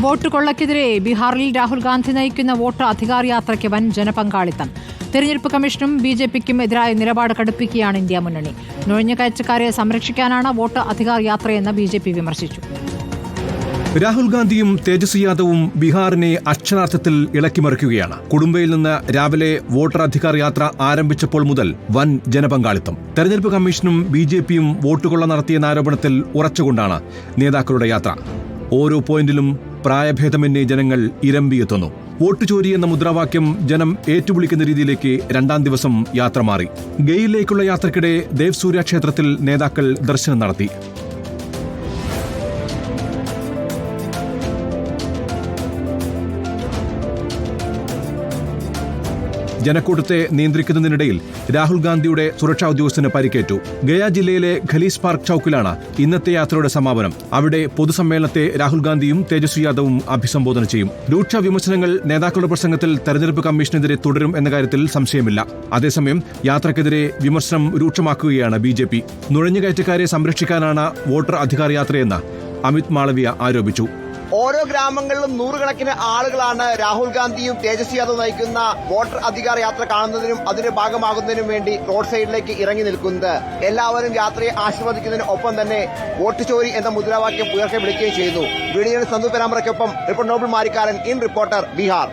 Vote കൊള്ളയ്ക്കെതിരെ ബീഹാറിൽ രാഹുൽ ഗാന്ധി നയിക്കുന്ന vote Adhikar യാത്രയ്ക്ക് വൻ ജനപങ്കാളിത്തം. തെരഞ്ഞെടുപ്പ് കമ്മീഷനും ബിജെപിക്കും എതിരായ നിലപാട് കടുപ്പിക്കുകയാണ് ഇന്ത്യ മുന്നണി. നുഴഞ്ഞുകയറ്റക്കാരെ സംരക്ഷിക്കാനാണ് വോട്ട് അധികാർ യാത്രയെന്ന് ബിജെപി വിമർശിച്ചു. രാഹുൽ ഗാന്ധിയും തേജസ്വി യാദവും ബീഹാറിനെ അക്ഷരാർത്ഥത്തിൽ ഇളക്കിമറിക്കുകയാണ്. കുടുംബയിൽ നിന്ന് രാവിലെ വോട്ടർ അധികാർ യാത്ര ആരംഭിച്ചപ്പോൾ മുതൽ വൻ ജനപങ്കാളിത്തം. തെരഞ്ഞെടുപ്പ് കമ്മീഷനും ബിജെപിയും വോട്ടുകൊള്ള നടത്തിയെന്ന ആരോപണത്തിൽ ഉറച്ചുകൊണ്ടാണ് നേതാക്കളുടെ യാത്ര. ഓരോ പോയിന്റിലും പ്രായഭേദമന്യേ ജനങ്ങൾ ഇരമ്പിയെത്തുന്നു. വോട്ട് ചോരി എന്ന മുദ്രാവാക്യം ജനം ഏറ്റുവിളിക്കുന്ന രീതിയിലേക്ക് രണ്ടാം ദിവസം യാത്ര മാറി. ഗയിലേക്കുള്ള യാത്രയ്ക്കിടെ ദേവ് സൂര്യ ക്ഷേത്രത്തിൽ നേതാക്കൾ ദർശനം നടത്തി. ജനക്കൂട്ടത്തെ നിയന്ത്രിക്കുന്നതിനിടയിൽ രാഹുൽ ഗാന്ധിയുടെ സുരക്ഷാ ഉദ്യോഗസ്ഥന് പരിക്കേറ്റു. ഗയ ജില്ലയിലെ ഖലീസ് പാർക്ക് ചൌക്കിലാണ് ഇന്നത്തെ യാത്രയുടെ സമാപനം. അവിടെ പൊതുസമ്മേളനത്തെ രാഹുൽ ഗാന്ധിയും തേജസ്വി യാദവും അഭിസംബോധന ചെയ്യും. രൂക്ഷ വിമർശനങ്ങൾ നേതാക്കളുടെ പ്രസംഗത്തിൽ തെരഞ്ഞെടുപ്പ് കമ്മീഷനെതിരെ തുടരും എന്ന കാര്യത്തിൽ സംശയമില്ല. അതേസമയം യാത്രക്കെതിരെ വിമർശനം രൂക്ഷമാക്കുകയാണ് ബിജെപി. നുഴഞ്ഞുകയറ്റക്കാരെ സംരക്ഷിക്കാനാണ് വോട്ടർ അധികാർ യാത്രയെന്ന് അമിത് മാളവിയ ആരോപിച്ചു. ഓരോ ഗ്രാമങ്ങളിലും നൂറുകണക്കിന് ആളുകളാണ് രാഹുൽ ഗാന്ധിയും തേജസ്വി യാദവ് നയിക്കുന്ന വോട്ടർ അധികാർ യാത്ര കാണുന്നതിനും അതിന്റെ ഭാഗമാകുന്നതിനും വേണ്ടി റോഡ് സൈഡിലേക്ക് ഇറങ്ങി നിൽക്കുന്നത്. എല്ലാവരും യാത്രയെ ആശീർവദിക്കുന്നതിന് ഒപ്പം തന്നെ വോട്ട് ചോരി എന്ന മുദ്രാവാക്യം ഉയർത്തി വിളിക്കുകയും ചെയ്യുന്നു. വീഡിയോയിൽ സന്തു പെരാമ്പ്രയ്ക്കൊപ്പം reporter Noble Marikkaran, in reporter, Bihar.